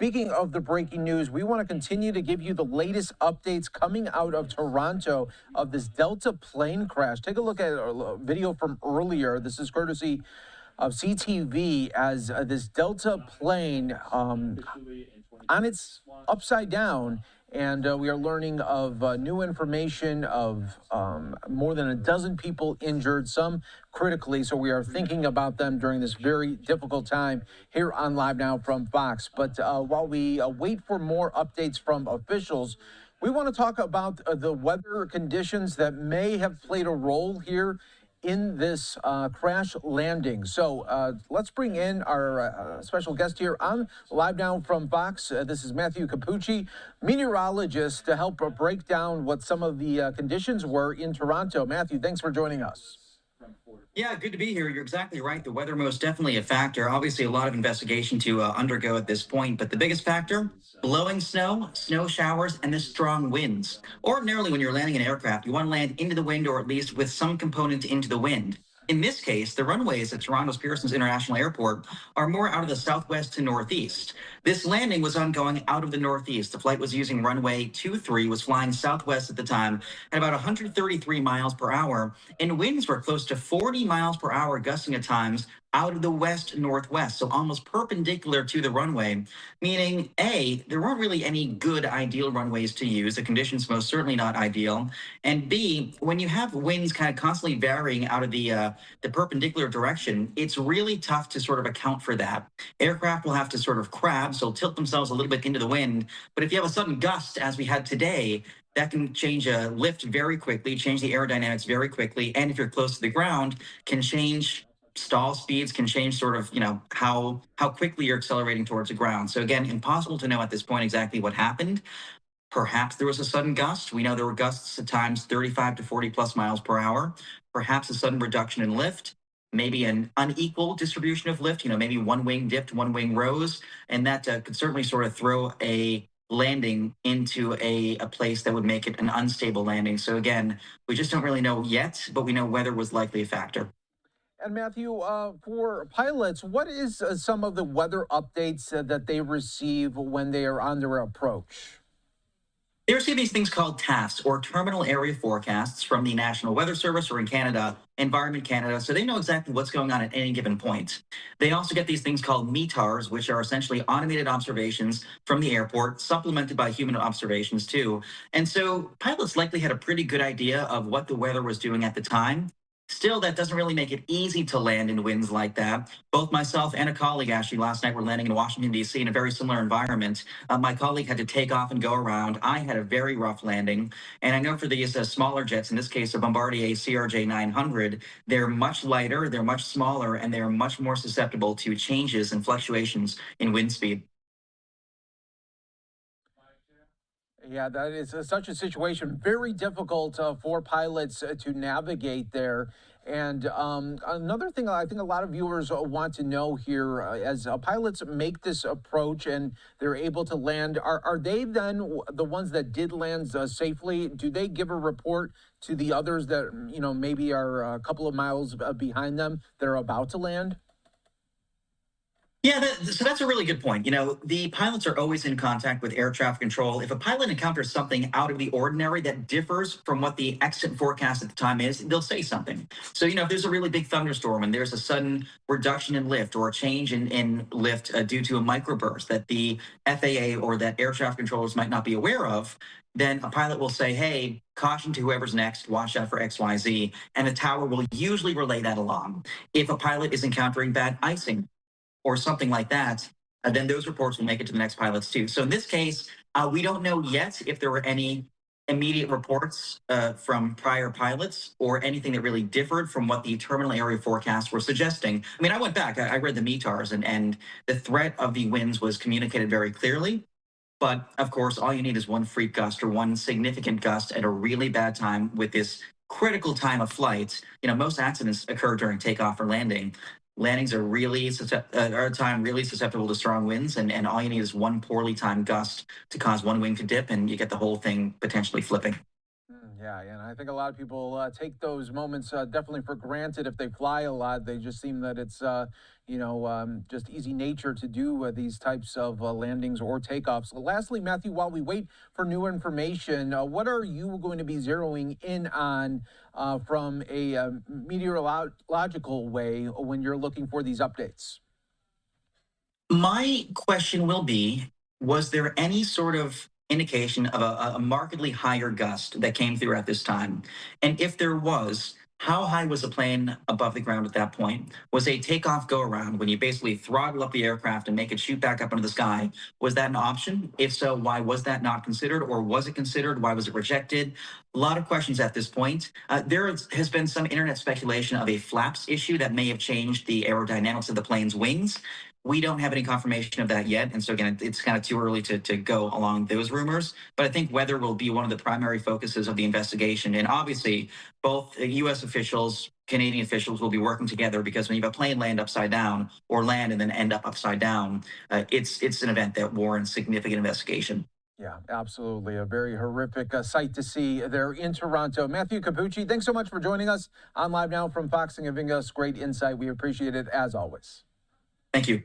speaking of the breaking news, we want to continue to give you the latest updates coming out of Toronto of this Delta plane crash. Take a look at a video from earlier. This is courtesy of CTV as this Delta plane on its upside down. And we are learning of new information of more than a dozen people injured, some critically. So we are thinking about them during this very difficult time here on Live Now from Fox. But while we wait for more updates from officials, we want to talk about the weather conditions that may have played a role here in this crash landing. So let's bring in our special guest here on Live Now from Fox. This is Matthew Cappucci, meteorologist, to help break down what some of the conditions were in Toronto. Matthew, thanks for joining us. Yeah, good to be here. You're exactly right. The weather most definitely a factor. Obviously, a lot of investigation to undergo at this point, but the biggest factor, blowing snow, snow showers, and the strong winds. Ordinarily, when you're landing an aircraft, you want to land into the wind or at least with some component into the wind. In this case, the runways at Toronto's Pearson International Airport are more out of the southwest to northeast. This landing was ongoing out of the northeast. The flight was using runway 23, was flying southwest at the time at about 133 miles per hour, and winds were close to 40 miles per hour, gusting at times out of the west-northwest, so almost perpendicular to the runway, meaning A, there weren't really any good ideal runways to use, the conditions most certainly not ideal, and B, when you have winds kind of constantly varying out of the perpendicular direction, it's really tough to sort of account for that. Aircraft will have to sort of crab, so tilt themselves a little bit into the wind, but if you have a sudden gust, as we had today, that can change a lift very quickly, change the aerodynamics very quickly, and if you're close to the ground, can change stall speeds, can change sort of, how quickly you're accelerating towards the ground. So again, impossible to know at this point exactly what happened. Perhaps there was a sudden gust. We know there were gusts at times 35 to 40 plus miles per hour. Perhaps a sudden reduction in lift, maybe an unequal distribution of lift, maybe one wing dipped, one wing rose, and that could certainly sort of throw a landing into a place that would make it an unstable landing. So again, we just don't really know yet, but we know weather was likely a factor. And Matthew, for pilots, what is some of the weather updates that they receive when they are on their approach? They receive these things called TAFs, or Terminal Area Forecasts, from the National Weather Service, or in Canada, Environment Canada, so they know exactly what's going on at any given point. They also get these things called METARs, which are essentially automated observations from the airport, supplemented by human observations too. And so pilots likely had a pretty good idea of what the weather was doing at the time. Still, that doesn't really make it easy to land in winds like that. Both myself and a colleague actually last night were landing in Washington, D.C. in a very similar environment. My colleague had to take off and go around. I had a very rough landing. And I know for these smaller jets, in this case, a Bombardier CRJ 900, they're much lighter, they're much smaller, and they're much more susceptible to changes and fluctuations in wind speed. Yeah, that is such a situation, very difficult for pilots to navigate there. And another thing I think a lot of viewers want to know here, as pilots make this approach and they're able to land, are they then the ones that did land safely? Do they give a report to the others that, maybe are a couple of miles behind them that are about to land? Yeah, so that's a really good point. The pilots are always in contact with air traffic control. If a pilot encounters something out of the ordinary that differs from what the exit forecast at the time is, they'll say something. So, if there's a really big thunderstorm and there's a sudden reduction in lift or a change in lift due to a microburst that the FAA or that air traffic controllers might not be aware of, then a pilot will say, hey, caution to whoever's next, watch out for XYZ, and the tower will usually relay that along. If a pilot is encountering bad icing, or something like that, then those reports will make it to the next pilots too. So in this case, we don't know yet if there were any immediate reports from prior pilots or anything that really differed from what the terminal area forecasts were suggesting. I mean, I went back, I read the METARs, and the threat of the winds was communicated very clearly. But of course, all you need is one freak gust or one significant gust at a really bad time with this critical time of flight. Most accidents occur during takeoff or landing. Landings are really are a time really susceptible to strong winds, and all you need is one poorly timed gust to cause one wing to dip, and you get the whole thing potentially flipping. Yeah, and I think a lot of people take those moments definitely for granted if they fly a lot. They just seem that it's, just easy nature to do these types of landings or takeoffs. Lastly, Matthew, while we wait for new information, what are you going to be zeroing in on from a meteorological way when you're looking for these updates? My question will be, was there any sort of indication of a markedly higher gust that came through at this time? And if there was, how high was the plane above the ground at that point? Was a takeoff go around when you basically throttle up the aircraft and make it shoot back up into the sky? Was that an option? If so, why was that not considered? Or was it considered? Why was it rejected? A lot of questions at this point. Has been some internet speculation of a flaps issue that may have changed the aerodynamics of the plane's wings. We don't have any confirmation of that yet. And so, again, it's kind of too early to go along those rumors. But I think weather will be one of the primary focuses of the investigation. And obviously, both US officials, Canadian officials will be working together because when you have a plane land upside down or land and then end up upside down, it's an event that warrants significant investigation. Yeah, absolutely. A very horrific sight to see there in Toronto. Matthew Cappucci, thanks so much for joining us on Live Now from Fox and giving us great insight. We appreciate it as always. Thank you.